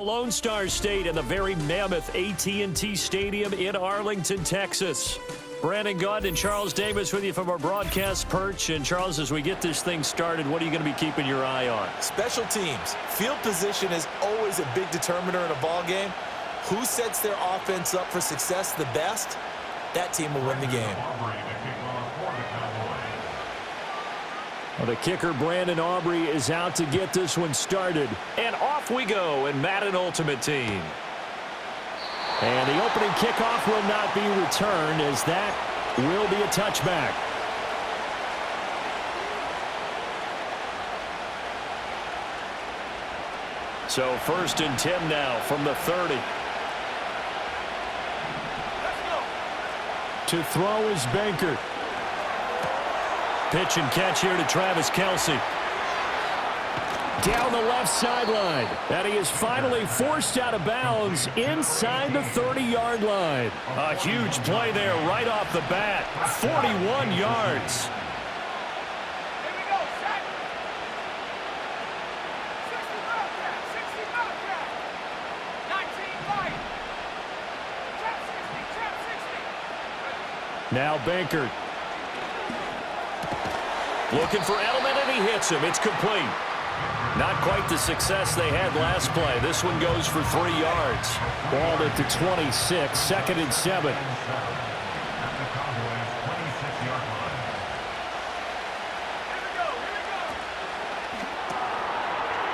Lone Star State in the very mammoth AT&T Stadium in Arlington, Texas. Brandon Gaunt and Charles Davis with you from our broadcast perch. And Charles, as we get this thing started, what are you going to be keeping your eye on? Special teams. Field position is always a big determiner in a ball game. Who sets their offense up for success the best, that team will win the game. Well, the kicker, Brandon Aubrey, is out to get this one started. And off we go in Madden Ultimate Team. And the opening kickoff will not be returned, as that will be a touchback. So 1st and 10 now from the 30. To throw is Bankert. Pitch and catch here to Travis Kelce. Down the left sideline. And he is finally forced out of bounds inside the 30-yard line. A huge play there right off the bat. 41 yards. Now Bankert. Looking for Edelman, and he hits him. It's complete. Not quite the success they had last play. This one goes for 3 yards. Ball at the 26, 2nd and 7.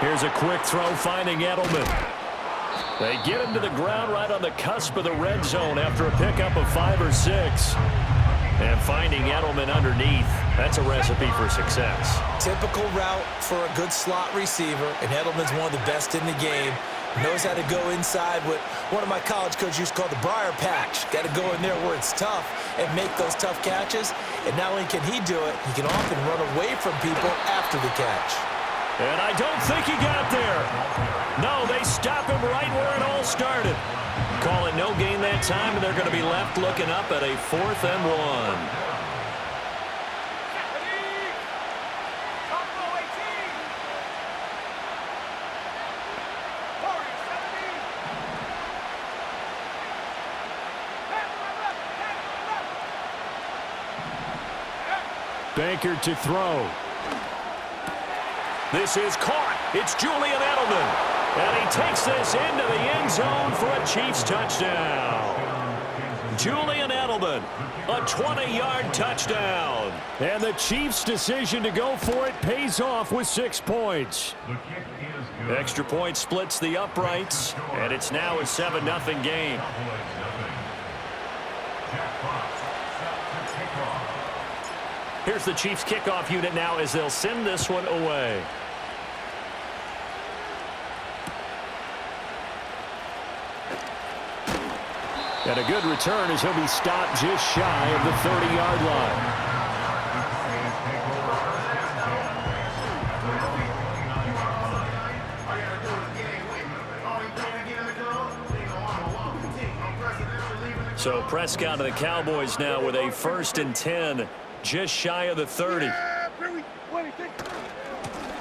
Here's a quick throw, finding Edelman. They get him to the ground right on the cusp of the red zone after a pickup of 5 or 6. And finding Edelman underneath, that's a recipe for success. Typical route for a good slot receiver, and Edelman's one of the best in the game. Knows how to go inside what one of my college coaches used to call the briar patch. Got to go in there where it's tough and make those tough catches. And not only can he do it, he can often run away from people after the catch. And I don't think he got there. No, they stop him right where it all started. Call it no gain that time, and they're going to be left looking up at a 4th and 1. Bankert to throw. This is caught. It's Julian Edelman. And he takes this into the end zone for a Chiefs touchdown. Julian Edelman, a 20-yard touchdown. And the Chiefs' decision to go for it pays off with 6 points. Extra point splits the uprights, and it's now a 7-0 game. Here's the Chiefs kickoff unit now as they'll send this one away. And a good return as he'll be stopped just shy of the 30-yard line. So Prescott of the Cowboys now with a 1st and 10, just shy of the 30.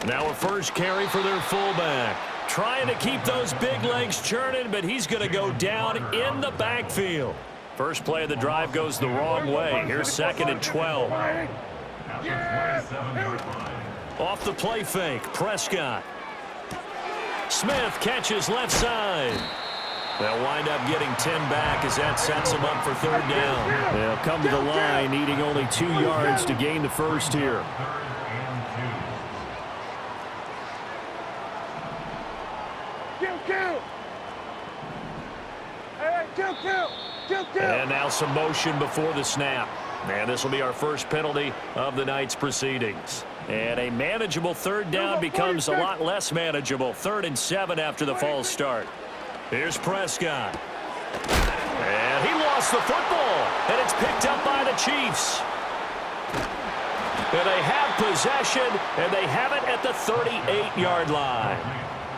Now a first carry for their fullback. Trying to keep those big legs churning, but he's going to go down in the backfield. First play of the drive goes the wrong way. Here's 2nd and 12. Off the play fake, Prescott. Smith catches left side. They'll wind up getting 10 back as that sets them up for 3rd down. They'll come to the line, needing only 2 yards to gain the first here. And now some motion before the snap. And this will be our first penalty of the night's proceedings. And a manageable 3rd down becomes a lot less manageable. 3rd and 7 after the false start. Here's Prescott. And he lost the football. And it's picked up by the Chiefs. And they have possession, and they have it at the 38-yard line.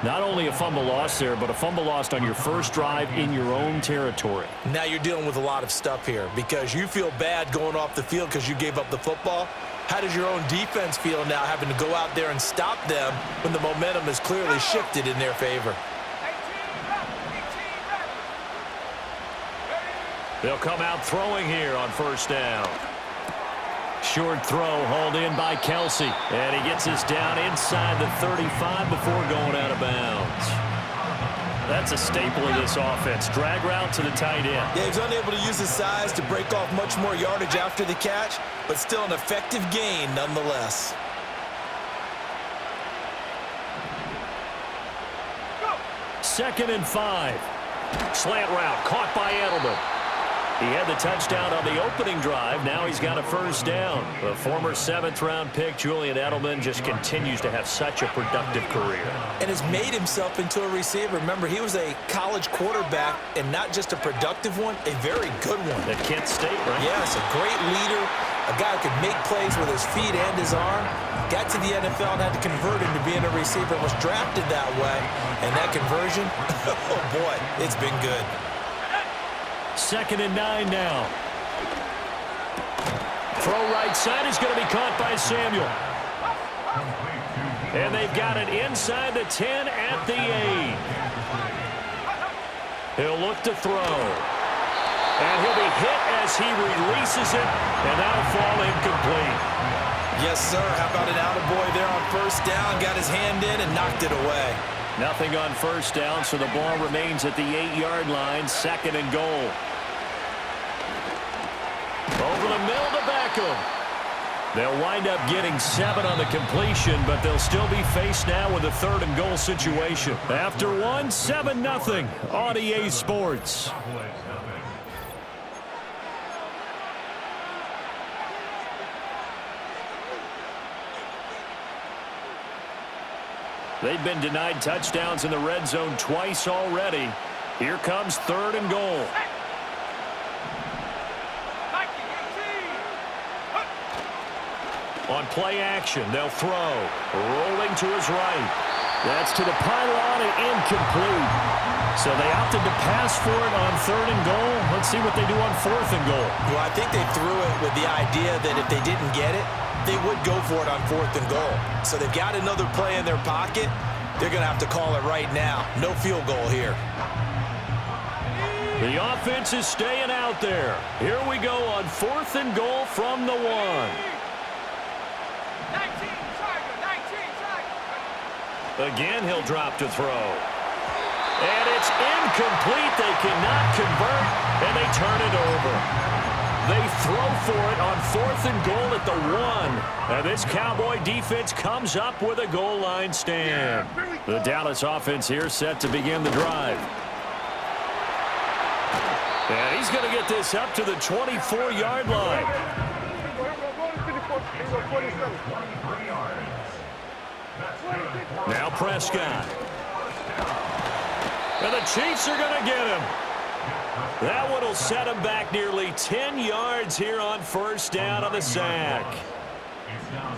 Not only a fumble loss there, but a fumble lost on your first drive in your own territory. Now you're dealing with a lot of stuff here because you feel bad going off the field because you gave up the football. How does your own defense feel now having to go out there and stop them when the momentum is clearly shifted in their favor? They'll come out throwing here on first down. Short throw hauled in by Kelsey. And he gets us down inside the 35 before going out of bounds. That's a staple of this offense. Drag route to the tight end. Yeah, he's unable to use his size to break off much more yardage after the catch, but still an effective gain nonetheless. Second and 5. Slant route caught by Edelman. He had the touchdown on the opening drive. Now he's got a first down. The former 7th-round pick, Julian Edelman, just continues to have such a productive career. And has made himself into a receiver. Remember, he was a college quarterback, and not just a productive one, a very good one. At Kent State, right? Yes, a great leader, a guy who could make plays with his feet and his arm. Got to the NFL and had to convert into being a receiver. Was drafted that way, and that conversion, oh boy, it's been good. Second and 9 now. Throw right side is going to be caught by Samuel. And they've got it inside the 10 at the 8. He'll look to throw. And he'll be hit as he releases it, and that'll fall incomplete. Yes, sir. How about an attaboy there on first down? Got his hand in and knocked it away. Nothing on first down, so the ball remains at the 8-yard line, second and goal. Over the middle to Beckham. They'll wind up getting 7 on the completion, but they'll still be faced now with a third and goal situation. After one, 7-0 on EA Sports. They've been denied touchdowns in the red zone twice already. Here comes third and goal. On play action, they'll throw. Rolling to his right. That's to the pylon and incomplete. So they opted to pass for it on third and goal. Let's see what they do on fourth and goal. Well, I think they threw it with the idea that if they didn't get it, they would go for it on fourth and goal. So they've got another play in their pocket. They're going to have to call it right now. No field goal here. The offense is staying out there. Here we go on fourth and goal from the 1. Again, he'll drop to throw. And it's incomplete. They cannot convert, and they turn it over. They throw for it on fourth and goal at the 1. And this Cowboy defense comes up with a goal line stand. The Dallas offense here set to begin the drive. And he's going to get this up to the 24-yard line. Now Prescott. And the Chiefs are going to get him. That one will set him back nearly 10 yards here on first down on the sack.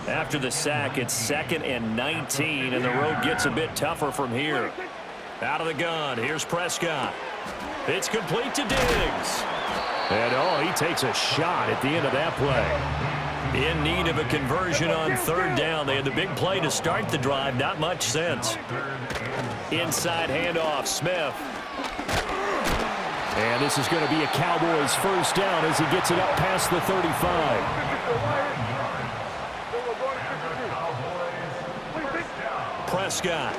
After the sack, it's 2nd and 19, and the road gets a bit tougher from here. Out of the gun, here's Prescott. It's complete to Diggs. And, oh, he takes a shot at the end of that play. In need of a conversion on third down. They had the big play to start the drive. Not much sense. Inside handoff, Smith. And this is going to be a Cowboys first down as he gets it up past the 35. Prescott.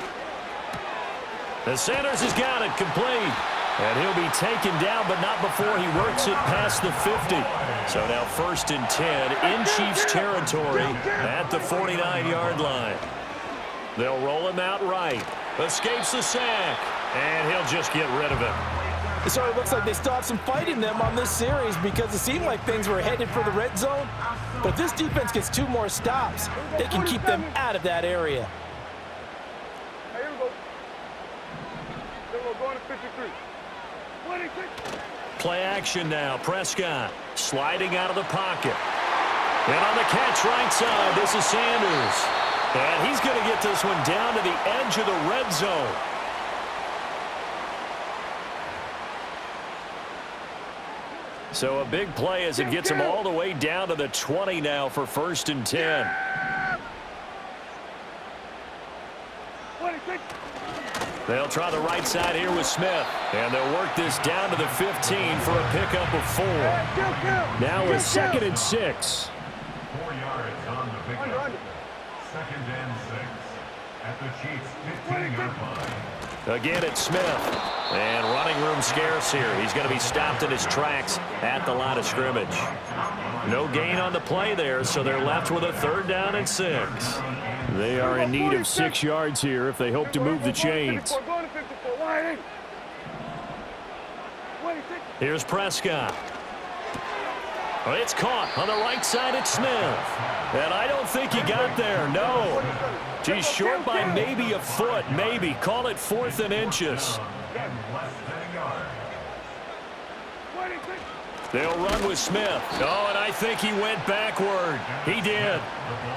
The Sanders has got it complete. And he'll be taken down, but not before he works it past the 50. So now 1st and 10 in Chiefs territory at the 49-yard line. They'll roll him out right. Escapes the sack. And he'll just get rid of it. So it looks like they still have some fight in them on this series because it seemed like things were headed for the red zone. But if this defense gets 2 more stops, they can keep them out of that area. Play action now. Prescott sliding out of the pocket. And on the catch right side, this is Sanders. And he's going to get this one down to the edge of the red zone. So a big play as it gets him all the way down to the 20 now for 1st and 10. They'll try the right side here with Smith. And they'll work this down to the 15 for a pickup of 4. Now a 2nd and 6. 4 yards on the pickup. 2nd and 6 at the Chiefs' 15-yard line. Again, it's Smith. And running room scarce here. He's going to be stopped in his tracks at the line of scrimmage. No gain on the play there, so they're left with a 3rd down and 6. They are in need of 6 yards here if they hope to move the chains. Here's Prescott. Well, it's caught on the right side. It's Smith. And I don't think he got there. No. He's short by maybe a foot. Maybe. Call it 4th and inches. They'll run with Smith. Oh, and I think he went backward. He did.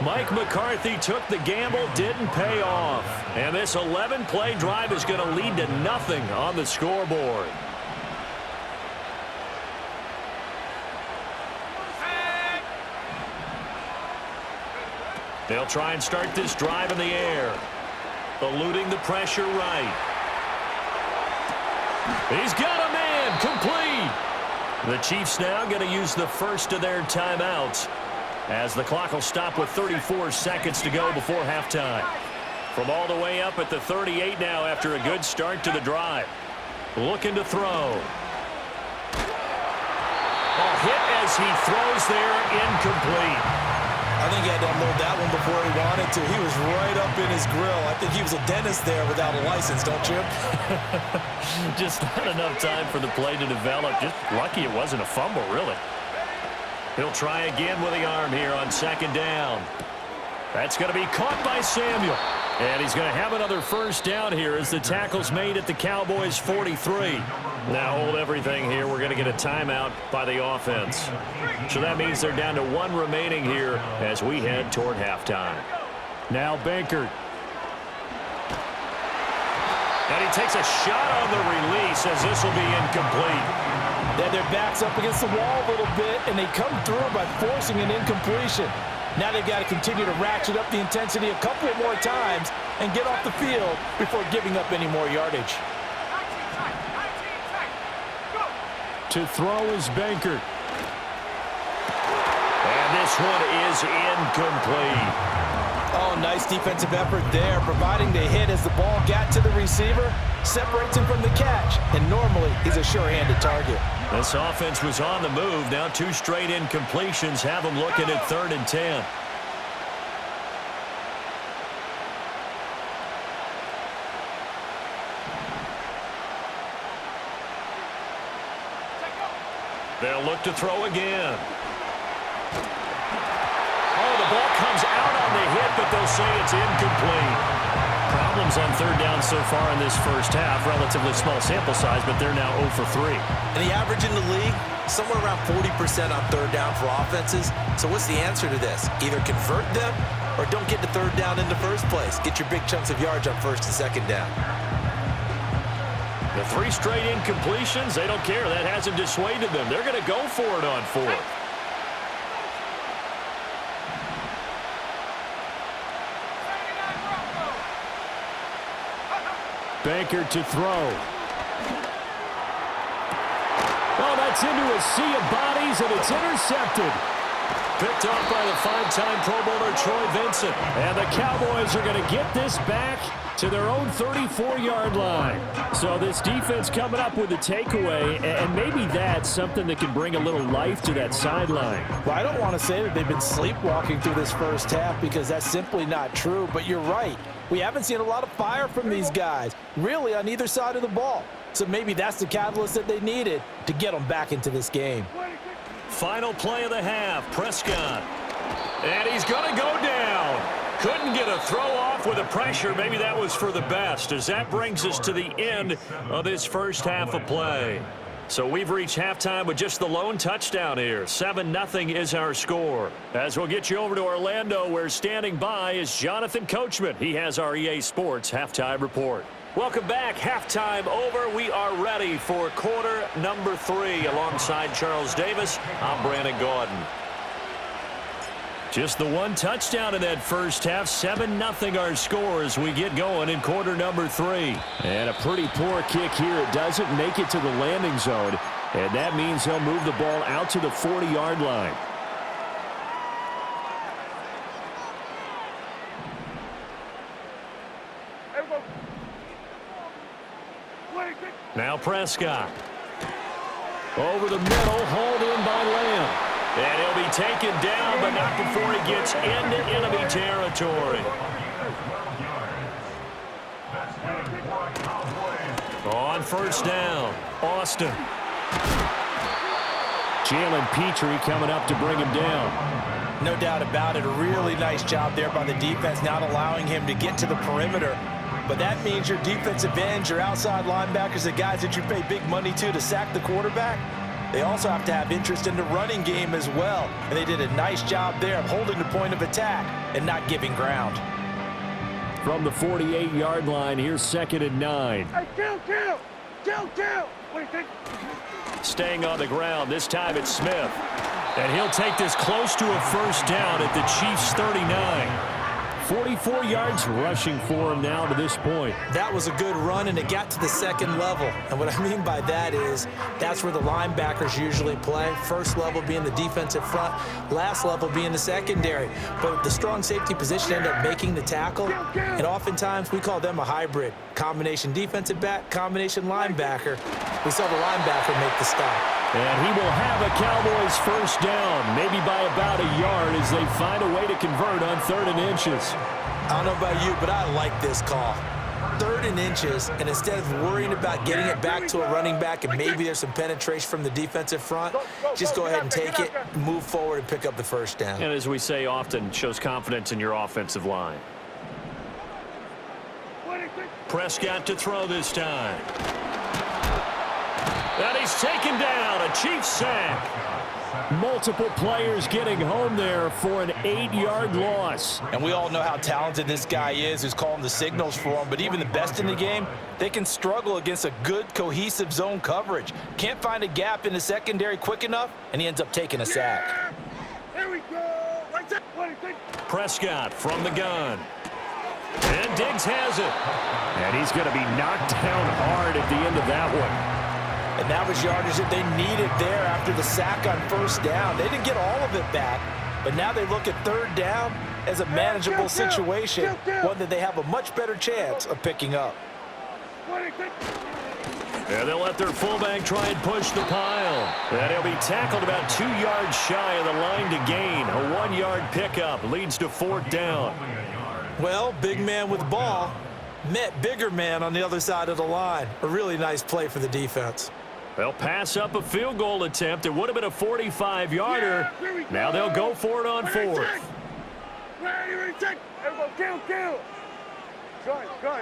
Mike McCarthy took the gamble, didn't pay off. And this 11-play drive is going to lead to nothing on the scoreboard. They'll try and start this drive in the air. Eluding the pressure right. He's got a man. Complete. The Chiefs now going to use the first of their timeouts as the clock will stop with 34 seconds to go before halftime. From all the way up at the 38 now after a good start to the drive. Looking to throw. A hit as he throws there, incomplete. I think he had to unload that one before he wanted to. He was right up in his grill. I think he was a dentist there without a license, don't you? Just not enough time for the play to develop. Just lucky it wasn't a fumble, really. He'll try again with the arm here on 2nd down. That's going to be caught by Samuel. And he's going to have another 1st down here as the tackle's made at the Cowboys' 43. Now hold everything here. We're going to get a timeout by the offense. So that means they're down to 1 remaining here as we head toward halftime. Now Baker. And he takes a shot on the release as this will be incomplete. Then their backs up against the wall a little bit, and they come through by forcing an incompletion. Now they've got to continue to ratchet up the intensity a couple of more times and get off the field before giving up any more yardage. To throw is Baker. And this one is incomplete. Oh, nice defensive effort there, providing the hit as the ball got to the receiver, separates him from the catch, and normally he's a sure-handed target. This offense was on the move. Now 2 straight incompletions have them looking at 3rd and 10. They'll look to throw again. Oh, the ball comes out on the hit, but they'll say it's incomplete. Problems on 3rd down so far in this first half. Relatively small sample size, but they're now 0 for 3. And the average in the league, somewhere around 40% on 3rd down for offenses. So what's the answer to this? Either convert them or don't get to 3rd down in the first place. Get your big chunks of yards on 1st and 2nd down. The 3 straight incompletions, they don't care. That hasn't dissuaded them. They're going to go for it on 4th. Baker to throw. Oh, that's into a sea of bodies, and it's intercepted. Picked off by the 5-time Pro Bowler Troy Vincent. And the Cowboys are going to get this back to their own 34-yard line. So this defense coming up with a takeaway, and maybe that's something that can bring a little life to that sideline. Well, I don't want to say that they've been sleepwalking through this first half because that's simply not true, but you're right. We haven't seen a lot of fire from these guys, really on either side of the ball. So maybe that's the catalyst that they needed to get them back into this game. Final play of the half, Prescott. And he's going to go down. Couldn't get a throw off with the pressure. Maybe that was for the best, as that brings us to the end of this first half of play. So we've reached halftime with just the lone touchdown here. 7-0 is our score. As we'll get you over to Orlando, where standing by is Jonathan Coachman. He has our EA Sports halftime report. Welcome back. Halftime over. We are ready for quarter number 3. Alongside Charles Davis, I'm Brandon Gaudin. Just the one touchdown in that first half. 7-0 our score as we get going in quarter number 3. And a pretty poor kick here. It doesn't make it to the landing zone. And that means he'll move the ball out to the 40-yard line. Now Prescott. Over the middle, hauled in by Lamb. And he'll be taken down, but not before he gets into enemy territory. On first down, Austin. Jalen Petrie coming up to bring him down. No doubt about it. A really nice job there by the defense, not allowing him to get to the perimeter. But that means your defensive ends, your outside linebackers, the guys that you pay big money to sack the quarterback, they also have to have interest in the running game as well. And they did a nice job there of holding the point of attack and not giving ground. From the 48-yard line, here's 2nd and 9. Hey, kill! What do you think? Staying on the ground, this time it's Smith. And he'll take this close to a first down at the Chiefs' 39. 44 yards rushing for him now to this point. That was a good run, and it got to the second level. And what I mean by that is that's where the linebackers usually play. First level being the defensive front, last level being the secondary. But the strong safety position ended up making the tackle, and oftentimes we call them a hybrid. Combination defensive back, combination linebacker. We saw the linebacker make the stop. And he will have a Cowboys first down, maybe by about a yard as they find a way to convert on 3rd and inches. I don't know about you, but I like this call. 3rd and inches, and instead of worrying about getting it back to a running back and maybe there's some penetration from the defensive front, just go ahead and take it, move forward, and pick up the first down. And as we say often, shows confidence in your offensive line. Prescott to throw this time. And he's taken down, a Chiefs sack. Multiple players getting home there for an 8-yard loss. And we all know how talented this guy is who's calling the signals for him. But even the best in the game, they can struggle against a good, cohesive zone coverage. Can't find a gap in the secondary quick enough, and he ends up taking a sack. Here we go. Right there. What do you think? Prescott from the gun. And Diggs has it. And he's going to be knocked down hard at the end of that one. And that was yardage that they needed there after the sack on first down. They didn't get all of it back, but now they look at 3rd down as a manageable situation, one that they have a much better chance of picking up. What do you think? And they'll let their fullback try and push the pile. And he'll be tackled about 2 yards shy of the line to gain. A 1-yard pickup leads to 4th down. Well, big man with the ball met bigger man on the other side of the line. A really nice play for the defense. They'll pass up a field goal attempt. It would have been a 45-yarder. Now they'll go for it on 4th. Ready, check. Everybody, kill. Gun.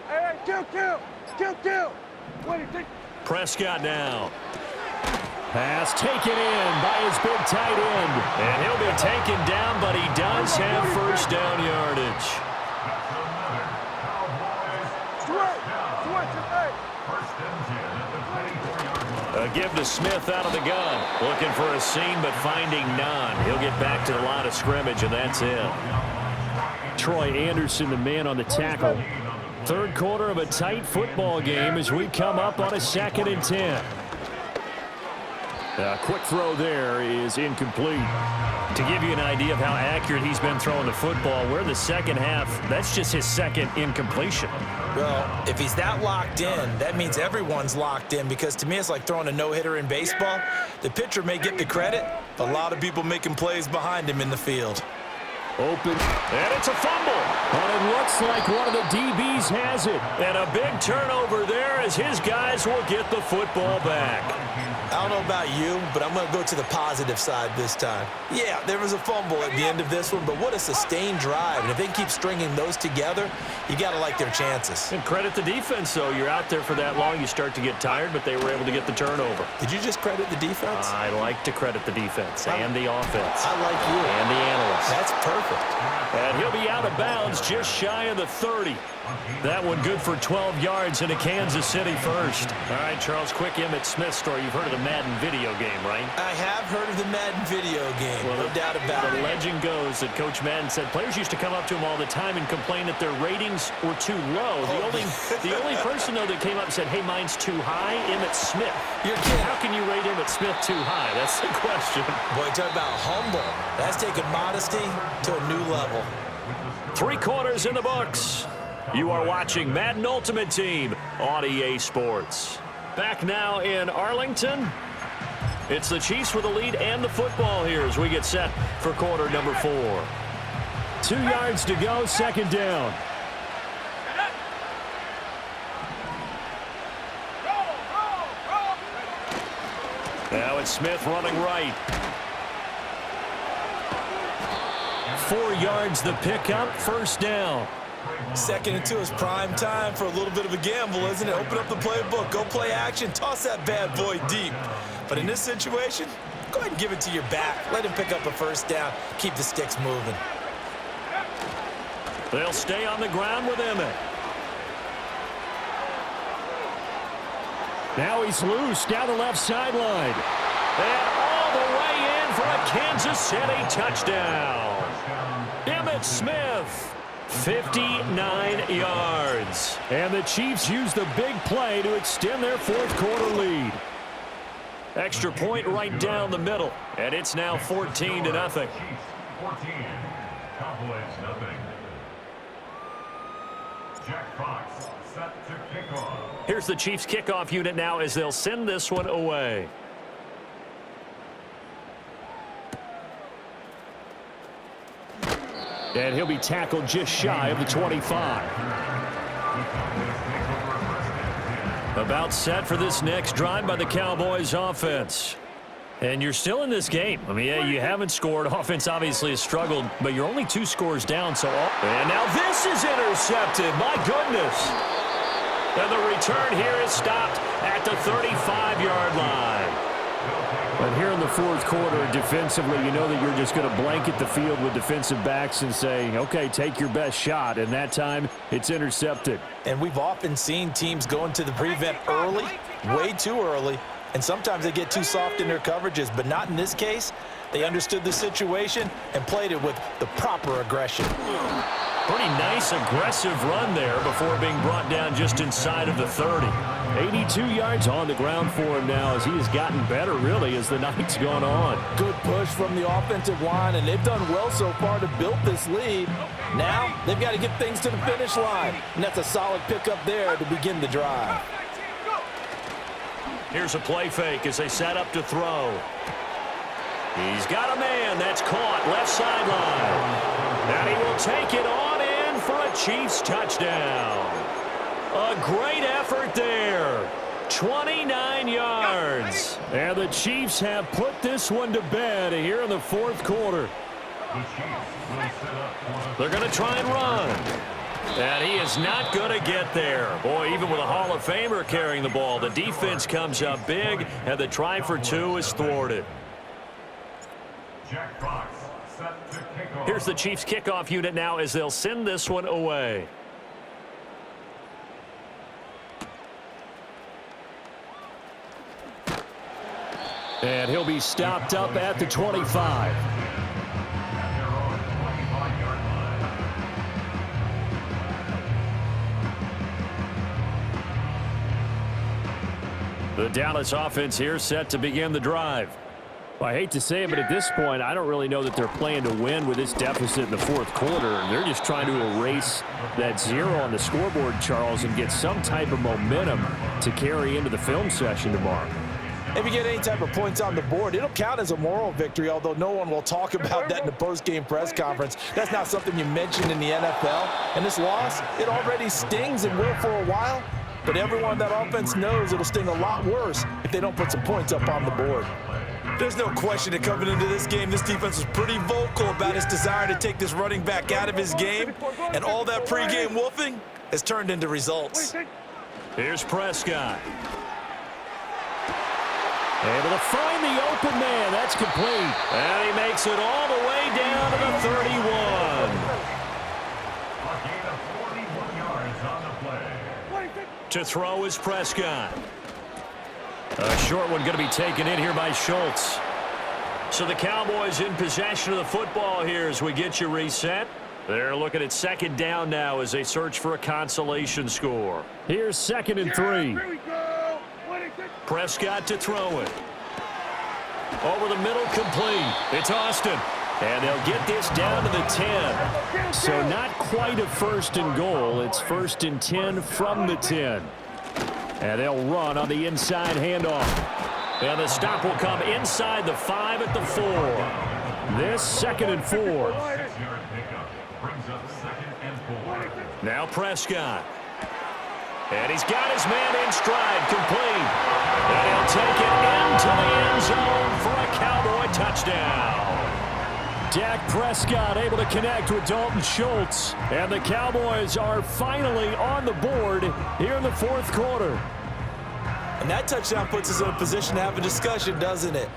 Hey, kill. What do you think? Prescott now. Pass taken in by his big tight end. And he'll be taken down, but he does have first down yardage. A give to Smith out of the gun. Looking for a seam, but finding none. He'll get back to the line of scrimmage, and that's it. Troy Anderson, the man on the tackle. 3rd quarter of a tight football game as we come up on a 2nd and 10. A quick throw there is incomplete. To give you an idea of how accurate he's been throwing the football, we're in the second half. That's just his 2nd incompletion. Well, if he's that locked in, that means everyone's locked in, because to me it's like throwing a no-hitter in baseball. The pitcher may get the credit, but a lot of people making plays behind him in the field. Open, and it's a fumble. And it looks like one of the DBs has it. And a big turnover there as his guys will get the football back. I don't know about you, but I'm going to go to the positive side this time. Yeah, there was a fumble at the end of this one, but what a sustained drive. And if they can keep stringing those together, you got to like their chances. And credit the defense, though. You're out there for that long, you start to get tired, but they were able to get the turnover. Did you just credit the defense? I like to credit the defense and the offense. I like you. And the analysts. That's perfect. And he'll be out of bounds just shy of the 30. That one good for 12 yards into Kansas City first. All right, Charles, quick Emmitt Smith story. You've heard of the Madden video game, right? I have heard of the Madden video game, well, no doubt about it. The legend goes that Coach Madden said players used to come up to him all the time and complain that their ratings were too low. The only person, though, that came up and said, hey, mine's too high, Emmitt Smith. You're kidding. How can you rate Emmitt Smith too high? That's the question. Boy, talk about humble. That's taking modesty to a new level. 3 quarters in the books. You are watching Madden Ultimate Team on EA Sports. Back now in Arlington. It's the Chiefs with the lead and the football here as we get set for quarter number 4. 2 yards to go, second down. Now it's Smith running right. 4 yards the pickup, first down. 2nd and 2 is prime time for a little bit of a gamble, isn't it? Open up the playbook, go play action, toss that bad boy deep. But in this situation, go ahead and give it to your back. Let him pick up a first down, keep the sticks moving. They'll stay on the ground with Emmitt. Now he's loose down the left sideline. And all the way in for a Kansas City touchdown. Emmitt Smith. 59 yards. And the Chiefs use the big play to extend their fourth quarter lead. Extra point right down the middle. And it's now 14-0. 14. Cowboys nothing. Jack Fox set to kick off. Here's the Chiefs kickoff unit now as they'll send this one away. And he'll be tackled just shy of the 25. About set for this next drive by the Cowboys offense. And you're still in this game. I mean, yeah, you haven't scored. Offense obviously has struggled, but you're only 2 scores down. And now this is intercepted. My goodness. And the return here is stopped at the 35-yard line. But here in the fourth quarter, defensively, you know that you're just going to blanket the field with defensive backs and say, okay, take your best shot. And that time, it's intercepted. And we've often seen teams go into the prevent early, way too early, and sometimes they get too soft in their coverages, but not in this case. They understood the situation and played it with the proper aggression. Pretty nice aggressive run there before being brought down just inside of the 30. 82 yards on the ground for him now as he has gotten better, really, as the night's gone on. Good push from the offensive line, and they've done well so far to build this lead. Now they've got to get things to the finish line, and that's a solid pickup there to begin the drive. Here's a play fake as they set up to throw. He's got a man that's caught left sideline. And he will take it on in for a Chiefs touchdown. A great effort there. 29 yards. And the Chiefs have put this one to bed here in the fourth quarter. They're going to try and run. And he is not going to get there. Boy, even with a Hall of Famer carrying the ball, the defense comes up big, and the try for 2 is thwarted. Jack Fox set to kick off. Here's the Chiefs kickoff unit now as they'll send this one away. And he'll be stopped up at the 25. The Dallas offense here set to begin the drive. Well, I hate to say it, but at this point, I don't really know that they're playing to win with this deficit in the fourth quarter. They're just trying to erase that 0 on the scoreboard, Charles, and get some type of momentum to carry into the film session tomorrow. If you get any type of points on the board, it'll count as a moral victory, although no one will talk about that in the post-game press conference. That's not something you mentioned in the NFL. And this loss, it already stings and will for a while. But everyone on that offense knows it'll sting a lot worse if they don't put some points up on the board. There's no question that coming into this game, this defense was pretty vocal about its desire to take this running back out of his game. And all that pregame wolfing has turned into results. Here's Prescott. Able to find the open man. That's complete. And he makes it all the way down to the 31. A gain of 41 yards To throw is Prescott. A short one going to be taken in here by Schultz. So the Cowboys in possession of the football here as we get you reset. They're looking at second down now as they search for a consolation score. Here's 2nd and 3. Here we go. Prescott to throw it. Over the middle, complete. It's Austin. And they'll get this down to the 10. So not quite a 1st and goal. It's 1st and 10 from the 10. And they'll run on the inside handoff. And the stop will come inside the 5 at the 4. This 2nd and 4. Now Prescott. And he's got his man in stride, complete. And he'll take it into the end zone for a Cowboy touchdown. Dak Prescott able to connect with Dalton Schultz. And the Cowboys are finally on the board here in the 4th quarter. And that touchdown puts us in a position to have a discussion, doesn't it?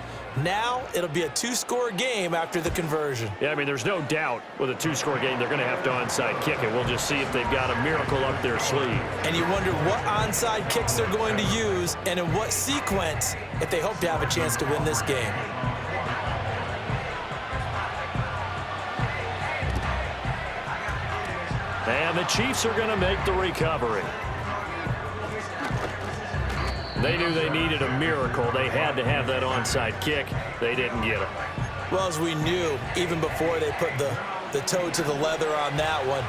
Now it'll be a 2-score game after the conversion. Yeah, I mean, there's no doubt with a 2-score game they're going to have to onside kick it. We'll just see if they've got a miracle up their sleeve. And you wonder what onside kicks they're going to use and in what sequence if they hope to have a chance to win this game. And the Chiefs are going to make the recovery. They knew they needed a miracle. They had to have that onside kick. They didn't get it. Well, as we knew, even before they put the toe to the leather on that one,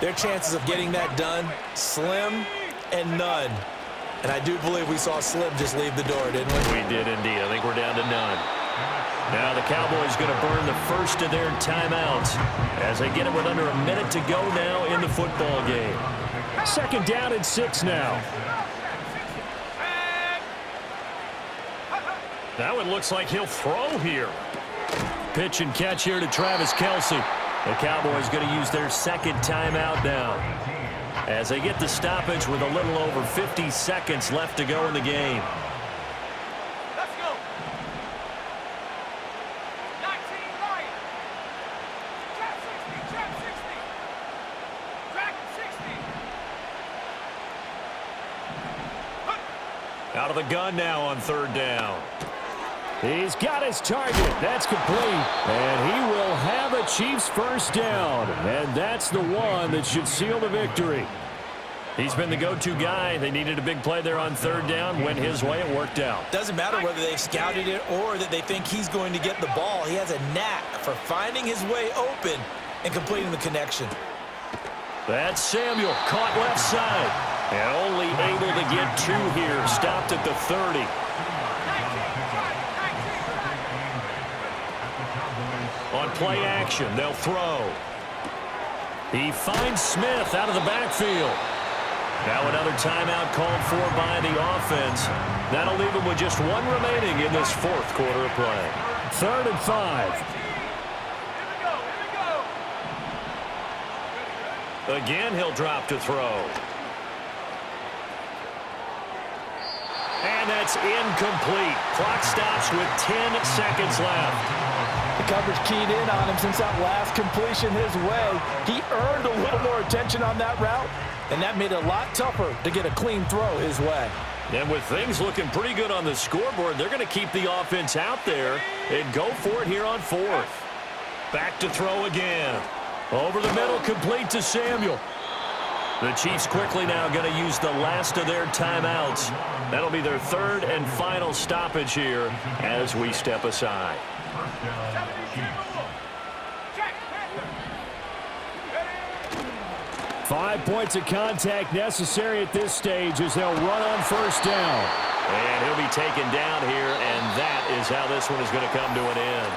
their chances of getting that done, slim and none. And I do believe we saw Slim just leave the door, didn't we? We did indeed. I think we're down to none. Now the Cowboys going to burn the first of their timeouts as they get it with under a minute to go now in the football game. 2nd down and 6 now. Now it looks like he'll throw here. Pitch and catch here to Travis Kelce. The Cowboys going to use their 2nd timeout now as they get the stoppage with a little over 50 seconds left to go in the game. Let's go. 19 right. Trap 60, trap 60. Track 60. Out of the gun now on 3rd down. He's got his target. That's complete. And he will have a Chiefs 1st down. And that's the one that should seal the victory. He's been the go-to guy. They needed a big play there on 3rd down. Went his way. It worked out. Doesn't matter whether they've scouted it or that they think he's going to get the ball. He has a knack for finding his way open and completing the connection. That's Samuel. Caught left side. And only able to get 2 here. Stopped at the 30. On play action, they'll throw. He finds Smith out of the backfield. Now another timeout called for by the offense. That'll leave him with just 1 remaining in this 4th quarter of play. 3rd and 5. Again, he'll drop to throw. And that's incomplete. Clock stops with 10 seconds left. The coverage keyed in on him since that last completion his way. He earned a little more attention on that route, and that made it a lot tougher to get a clean throw his way. And with things looking pretty good on the scoreboard, they're going to keep the offense out there and go for it here on 4th. Back to throw again. Over the middle, complete to Samuel. The Chiefs quickly now going to use the last of their timeouts. That'll be their 3rd and final stoppage here as we step aside. 5 points of contact necessary at this stage as they'll run on 1st down. And he'll be taken down here, and that is how this one is going to come to an end.